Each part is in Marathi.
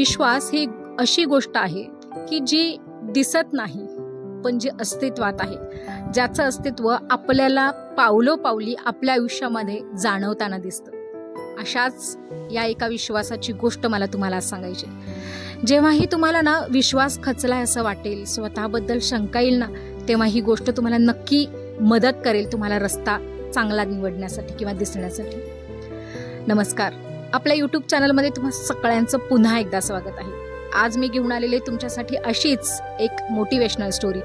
विश्वास ही अशी गोष्ट आहे की जी दिसत नाही पण जी अस्तित्वात आहे, ज्याचं अस्तित्व आपल्याला पावलोपावली आपल्या आयुष्यामध्ये जाणवताना दिसतं. अशाच या एका विश्वासाची गोष्ट मला तुम्हाला सांगायची. जेव्हाही तुम्हाला ना विश्वास खचलाय असं वाटेल, स्वतःबद्दल शंका येईल ना, तेव्हा ही गोष्ट तुम्हाला नक्की मदत करेल तुम्हाला रस्ता चांगला निवडण्यासाठी किंवा दिसण्यासाठी. नमस्कार, आपल्या यूट्यूब चॅनलमध्ये तुम्हा सगळ्यांचं पुन्हा एकदा स्वागत आहे. आज मी घेऊन आलेले तुमच्यासाठी अशीच एक मोटिवेशनल स्टोरी,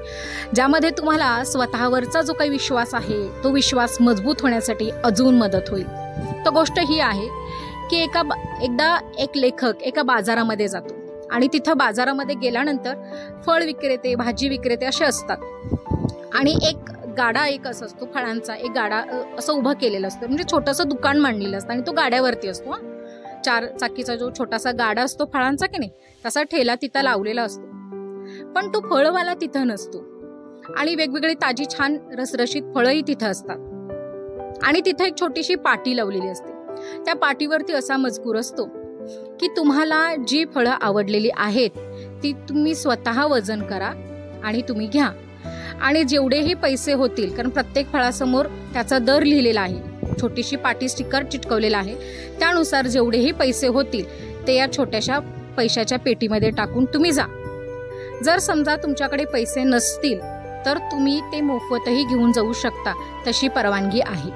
ज्यामध्ये तुम्हाला स्वतःवरचा जो काही विश्वास आहे तो विश्वास मजबूत होण्यासाठी अजून मदत होईल. तर गोष्ट ही आहे की एकदा एक लेखक एका बाजारामध्ये जातो आणि तिथं बाजारामध्ये गेल्यानंतर फळ विक्रेते, भाजी विक्रेते असे असतात आणि एक गाडा एक असं असतो, फळांचा एक गाडा असं उभं केलेलं असतं, म्हणजे छोटंसं दुकान मांडलेलं असतं आणि तो गाड्यावरती असतो. 4 चाकीचा जो छोटासा गाडा असतो फळांचा की नाही, तसा ठेला तिथं लावलेला असतो. पण तो फळवाला तिथं नसतो आणि वेगवेगळी ताजी छान रसरशीत फळंही तिथं असतात आणि तिथं एक छोटीशी पाटी लावलेली असते. त्या पाटीवरती असा मजकूर असतो की तुम्हाला जी फळं आवडलेली आहेत ती तुम्ही स्वतः वजन करा आणि तुम्ही घ्या आणि जेवढेही पैसे होतील, कारण प्रत्येक फळासमोर त्याचा दर लिहिलेला आहे, छोटीशी पाटी स्टिकर चिटकवलेला आहे, त्यानुसार जेवढेही पैसे होतील ते या छोट्याशा पैशाच्या पेटीमध्ये टाकून तुम्ही जा. जर समजा तुमच्याकडे पैसे नसतील तर तुम्ही ते मोफतही घेऊन जाऊ शकता, तशी परवानगी आहे.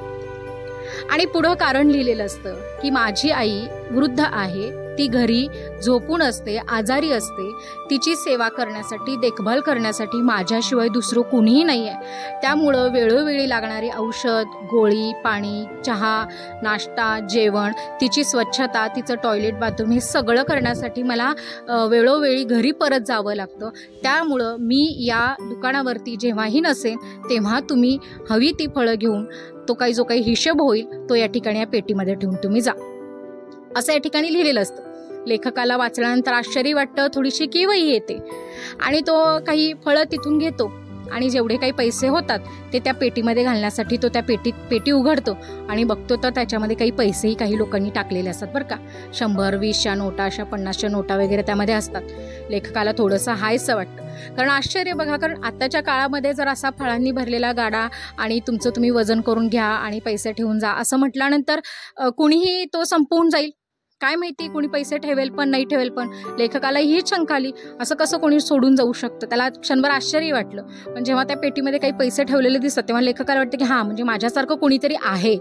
आणि पुढं कारण लिहिलेलं असतं की माझी आई वृद्ध आहे, ती घरी झोपून असते, आजारी असते, तिची सेवा करण्यासाठी, देखभाल करण्यासाठी माझ्याशिवाय दुसरं कोणीही नाही आहे. त्यामुळं वेळोवेळी लागणारी औषध, गोळी, पाणी, चहा, नाश्ता, जेवण, तिची स्वच्छता, तिचं टॉयलेट, बाथरूम हे सगळं करण्यासाठी मला वेळोवेळी घरी परत जावं लागतं. त्यामुळं मी या दुकानावरती जेव्हाही नसेन तेव्हा तुम्ही हवी ती फळं घेऊन जो काही हिशोब होईल तो या ठिकाणी या पेटीमध्ये ठेवून तुम्ही जा, असं या ठिकाणी लिहिलेलं असतं. लेखकाला वाचल्यानंतर आश्चर्य वाटतं, थोडीशी किवही येते आणि तो काही फळं तिथून घेतो आणि जेवढे काही पैसे होतात ते त्या पेटीमध्ये घालण्यासाठी तो त्या पेटी उघडतो आणि बघतो तर त्याच्यामध्ये काही पैसेही काही लोकांनी टाकलेले असतात बरं का. 100, 20च्या नोटा, अशा 50च्या नोटा वगैरे त्यामध्ये असतात. लेखकाला थोडंसं हायसं वाटतं, कारण आश्चर्य बघा, कारण आत्ताच्या काळामध्ये जर असा फळांनी भरलेला गाडा आणि तुमचं तुम्ही वजन करून घ्या आणि पैसे ठेवून जा असं म्हटल्यानंतर कुणीही तो संपवून जाईल, काय माहिती कोणी पैसे ठेवेल पण नाही ठेवेल. पण लेखकाला हीच शंका आली, असं कसं कोणी सोडून जाऊ शकतं. त्याला क्षणभर आश्चर्य वाटलं, पण जेव्हा त्या पेटीमध्ये काही पैसे ठेवलेले दिसतात तेव्हा लेखकाला वाटतं की हां, म्हणजे माझ्यासारखं कोणीतरी आहे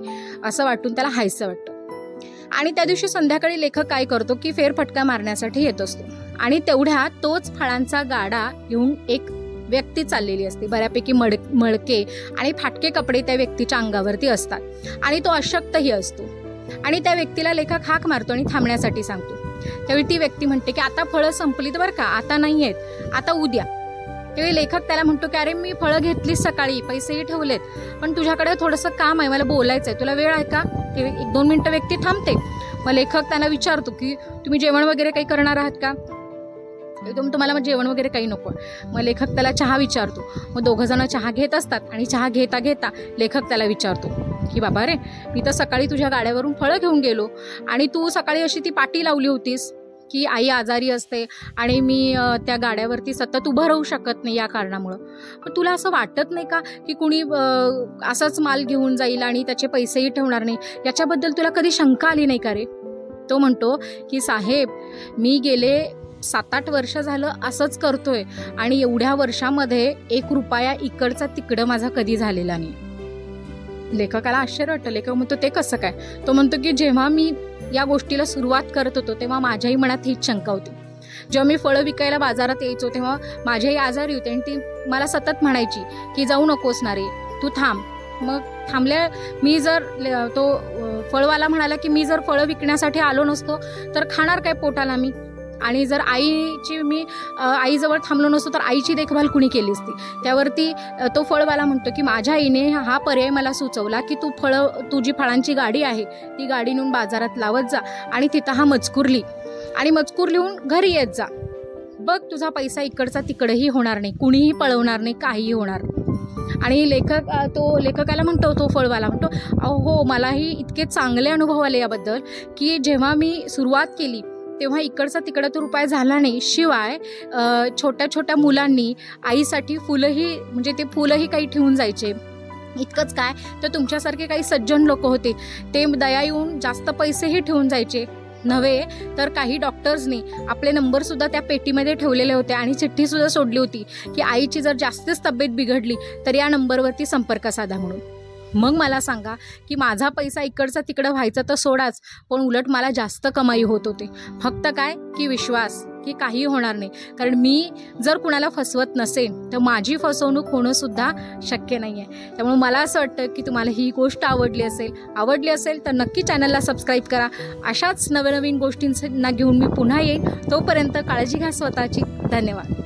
असं वाटून त्याला हायसं वाटतं. आणि त्या दिवशी संध्याकाळी लेखक काय करतो की फेरफटका मारण्यासाठी येत असतो आणि तेवढ्यात तोच फळांचा गाडा घेऊन एक व्यक्ती चाललेली असते. बऱ्यापैकी मळके आणि फाटके कपडे त्या व्यक्तीच्या अंगावरती असतात आणि तो अशक्तही असतो आणि त्या व्यक्तीला लेखक हाक मारतो आणि थांबण्यासाठी सांगतो. त्यावेळी ती व्यक्ती म्हणते की आता फळं संपलीत बरं का, आता नाही आहेत, आता उद्या. त्यावेळी लेखक त्याला म्हणतो की अरे मी फळं घेतलीच सकाळी, पैसेही ठेवलेत, पण तुझ्याकडे थोडंसं काम आहे, मला बोलायचं आहे, तुला वेळ आहे का. ते 1-2 मिनटं व्यक्ती थांबते. मग लेखक त्यांना विचारतो की तुम्ही जेवण वगैरे काही करणार आहात का. एकदम तुम्हाला मग जेवण वगैरे काही नको. मग लेखक त्याला चहा विचारतो. मग दोघंजणं चहा घेत असतात आणि चहा घेता घेता लेखक त्याला विचारतो की बाबा रे, मी तर सकाळी तुझ्या गाड्यावरून फळं घेऊन गेलो आणि तू सकाळी अशी ती पाटी लावली होतीस की आई आजारी असते आणि मी त्या गाड्यावरती सतत उभं राहू शकत नाही या कारणामुळं. पण तुला असं वाटत नाही का की कुणी असाच माल घेऊन जाईल आणि त्याचे पैसेही ठेवणार नाही, याच्याबद्दल तुला कधी शंका आली नाही का रे. तो म्हणतो की साहेब, मी गेले 7-8 वर्ष झालं असंच करतोय आणि एवढ्या वर्षामध्ये 1 रुपया इकडचा तिकडं माझा कधी झालेला नाही. लेखकाला आश्चर्य वाटतं. लेखक म्हणतो ते कसं काय. तो म्हणतो की जेव्हा मी या गोष्टीला सुरुवात करत होतो तेव्हा माझ्याही मनात हीच शंका होती. जेव्हा मी फळं विकायला बाजारात यायचो तेव्हा माझ्याही आजारी होते आणि ती मला सतत म्हणायची की जाऊ नकोस ना रे, तू थांब. मग थांबल्या मी जर तो फळवाला म्हणाला की मी जर फळं विकण्यासाठी आलो नसतो तर खाणार काय पोटाला मी, आणि जर आईजवळ थांबलो नसतो तर आईची देखभाल कुणी केली असती. त्यावरती तो फळवाला म्हणतो की माझ्या आईने हा पर्याय मला सुचवला की तू जी फळांची गाडी आहे ती गाडी नेऊन बाजारात लावत जा आणि तिथं हा मजकूर लिही आणि मजकूर लिहून घरी येत जा. बघ, तुझा पैसा इकडचा तिकडंही होणार नाही, कुणीही पळवणार नाही, काहीही होणार नाही. आणि लेखकाला म्हणतो, तो फळवाला म्हणतो, अहो मलाही इतके चांगले अनुभव आले याबद्दल की जेव्हा मी सुरुवात केली तेव्हा इकडचा तिकडं तो रुपया झाला नाही. शिवाय छोट्या छोट्या मुलांनी आईसाठी फुलंही म्हणजे ते फुलंही काही ठेवून जायचे. इतकंच काय तर तुमच्यासारखे काही सज्जन लोक होते, ते दया येऊन जास्त पैसेही ठेवून जायचे. नव्हे तर काही डॉक्टर्सनी आपले नंबरसुद्धा त्या पेटीमध्ये ठेवलेले होते आणि चिठ्ठीसुद्धा सोडली होती की आईची जर जास्तच तब्येत बिघडली तर या नंबरवरती संपर्क साधा म्हणून. मग मला सांगा की माझा पैसा इकडचा तिकडं व्हायचा तर सोडाच, पण उलट मला जास्त कमाई होत होते. फक्त काय की विश्वास की काही होणार नाही. कारण मी जर कुणाला फसवत नसेन तर माझी फसवणूक होणंसुद्धा शक्य नाही आहे. त्यामुळे मला असं वाटतं की तुम्हाला ही गोष्ट आवडली असेल तर नक्की चॅनलला सबस्क्राईब करा. अशाच नवनवीन गोष्टींना घेऊन मी पुन्हा येईन. तोपर्यंत काळजी घ्या स्वतःची. धन्यवाद.